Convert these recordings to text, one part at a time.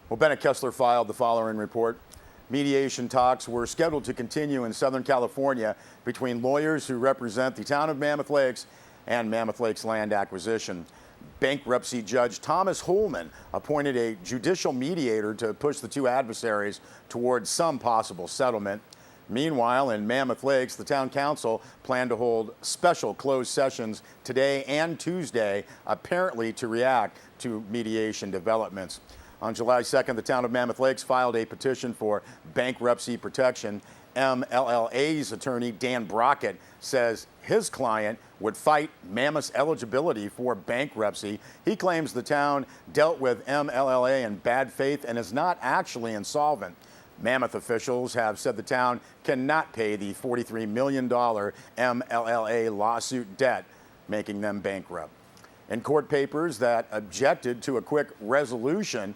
Well, Bennett Kessler filed the following report. Mediation talks were scheduled to continue in Southern California between lawyers who represent the town of Mammoth Lakes and Mammoth Lakes Land Acquisition. Bankruptcy Judge Thomas Holman appointed a judicial mediator to push the two adversaries towards some possible settlement. Meanwhile, in Mammoth Lakes, the town council planned to hold special closed sessions today and Tuesday, apparently to react to mediation developments. On July 2nd, the town of Mammoth Lakes filed a petition for bankruptcy protection. MLLA's attorney, Dan Brockett, says his client would fight Mammoth's eligibility for bankruptcy. He claims the town dealt with MLLA in bad faith and is not actually insolvent. Mammoth officials have said the town cannot pay the $43 million MLLA lawsuit debt, making them bankrupt. In court papers that objected to a quick resolution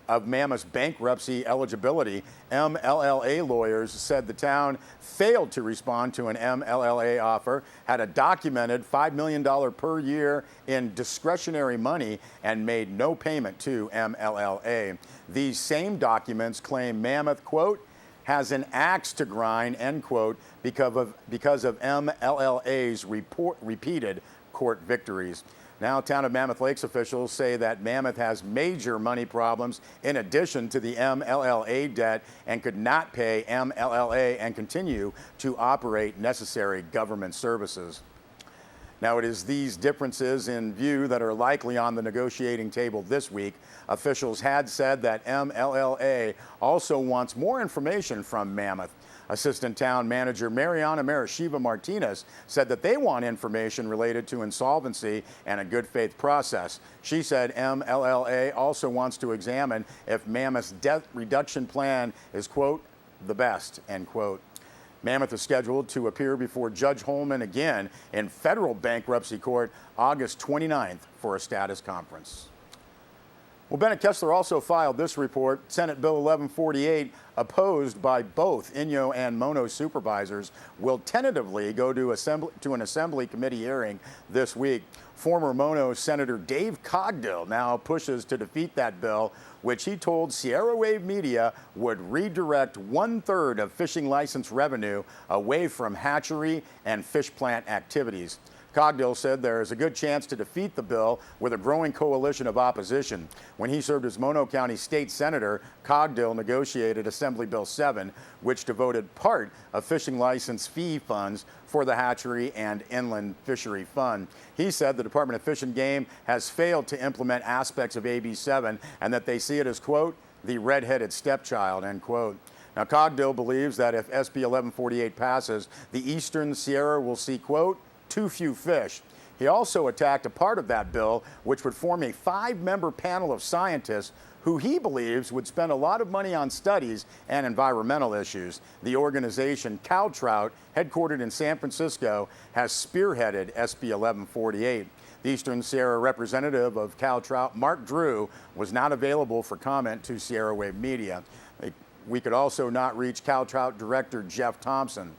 of Mammoth's bankruptcy eligibility, MLLA lawyers said the town failed to respond to an MLLA offer, had a documented $5 million per year in discretionary money, and made no payment to MLLA. These same documents claim Mammoth, quote, has an axe to grind, end quote, because of MLLA's repeated court victories. Now, town of Mammoth Lakes officials say that Mammoth has major money problems in addition to the MLLA debt and could not pay MLLA and continue to operate necessary government services. Now, it is these differences in view that are likely on the negotiating table this week. Officials had said that MLLA also wants more information from Mammoth. Assistant Town Manager Mariana Marashiva Martinez said that they want information related to insolvency and a good faith process. She said MLLA also wants to examine if Mammoth's debt reduction plan is, quote, the best, end quote. Mammoth is scheduled to appear before Judge Holman again in federal bankruptcy court August 29th for a status conference. Well, Bennett Kessler also filed this report. Senate Bill 1148, opposed by both Inyo and Mono supervisors, will tentatively go to an Assembly committee hearing this week. Former Mono Senator Dave Cogdill now pushes to defeat that bill, which he told Sierra Wave Media would redirect 1/3 of fishing license revenue away from hatchery and fish plant activities. Cogdill said there is a good chance to defeat the bill with a growing coalition of opposition. When he served as Mono County State Senator, Cogdill negotiated Assembly Bill 7, which devoted part of fishing license fee funds for the hatchery and inland fishery fund. He said the Department of Fish and Game has failed to implement aspects of AB 7 and that they see it as, quote, the red-headed stepchild, end quote. Now, Cogdill believes that if SB 1148 passes, the Eastern Sierra will see, quote, too few fish. He also attacked a part of that bill, which would form a 5-member panel of scientists who he believes would spend a lot of money on studies and environmental issues. The organization CalTrout, headquartered in San Francisco, has spearheaded SB 1148. The Eastern Sierra representative of CalTrout, Mark Drew, was not available for comment to Sierra Wave Media. We could also not reach CalTrout Director Jeff Thompson.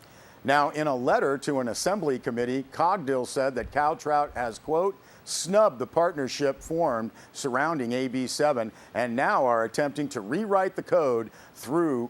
Now, in a letter to an Assembly committee, Cogdill said that CalTrout has, quote, snubbed the partnership formed surrounding AB 7 and now are attempting to rewrite the code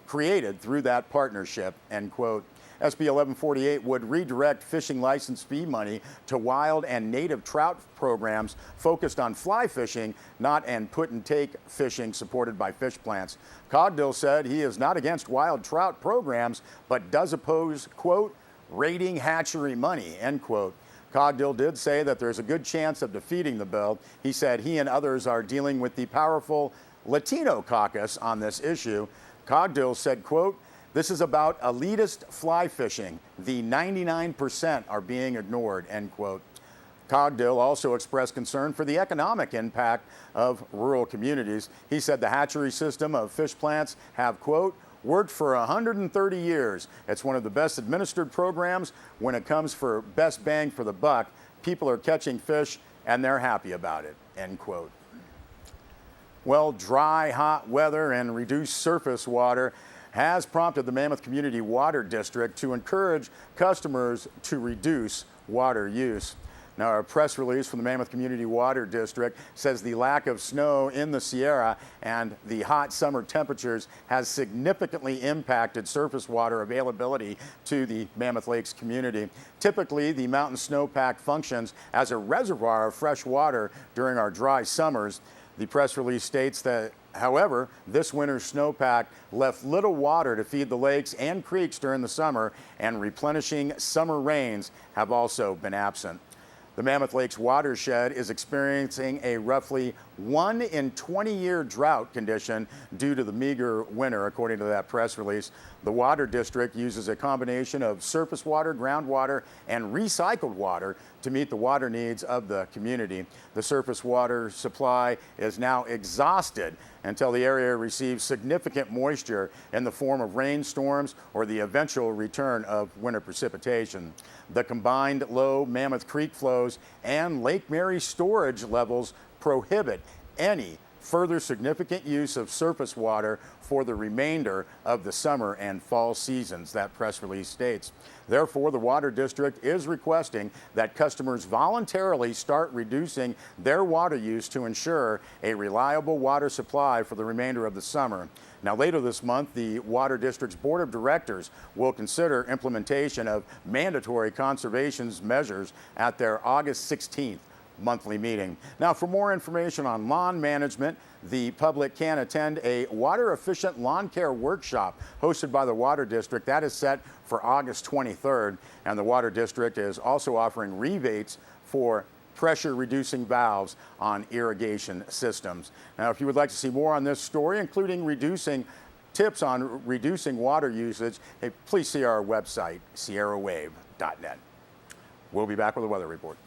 created through that partnership, end quote. SB 1148 would redirect fishing license fee money to wild and native trout programs focused on fly fishing, not and put-and-take fishing supported by fish plants. Cogdill said he is not against wild trout programs, but does oppose, quote, raiding hatchery money, end quote. Cogdill did say that there's a good chance of defeating the bill. He said he and others are dealing with the powerful Latino caucus on this issue. Cogdill said, quote, this is about elitist fly fishing. The 99% are being ignored, end quote. Cogdill also expressed concern for the economic impact of rural communities. He said the hatchery system of fish plants have, quote, worked for 130 years. It's one of the best administered programs when it comes for best bang for the buck. People are catching fish and they're happy about it, end quote. Well, dry, hot weather and reduced surface water has prompted the Mammoth Community Water District to encourage customers to reduce water use. Now, a press release from the Mammoth Community Water District says the lack of snow in the Sierra and the hot summer temperatures has significantly impacted surface water availability to the Mammoth Lakes community. Typically, the mountain snowpack functions as a reservoir of fresh water during our dry summers. The press release states that, however, this winter's snowpack left little water to feed the lakes and creeks during the summer, and replenishing summer rains have also been absent. The Mammoth Lakes watershed is experiencing a roughly 1 in 20-year drought condition due to the meager winter, according to that press release. The water district uses a combination of surface water, groundwater, and recycled water to meet the water needs of the community. The surface water supply is now exhausted until the area receives significant moisture in the form of rainstorms or the eventual return of winter precipitation. The combined low Mammoth Creek flows and Lake Mary storage levels prohibit any further significant use of surface water for the remainder of the summer and fall seasons, that press release states. Therefore, the Water District is requesting that customers voluntarily start reducing their water use to ensure a reliable water supply for the remainder of the summer. Now, later this month, the Water District's Board of Directors will consider implementation of mandatory conservation measures at their August 16th monthly meeting. Now, for more information on lawn management, the public can attend a water-efficient lawn care workshop hosted by the Water District. That is set for August 23rd, and the Water District is also offering rebates for pressure-reducing valves on irrigation systems. Now, if you would like to see more on this story, including tips on reducing water usage, please see our website, sierrawave.net. We'll be back with a weather report.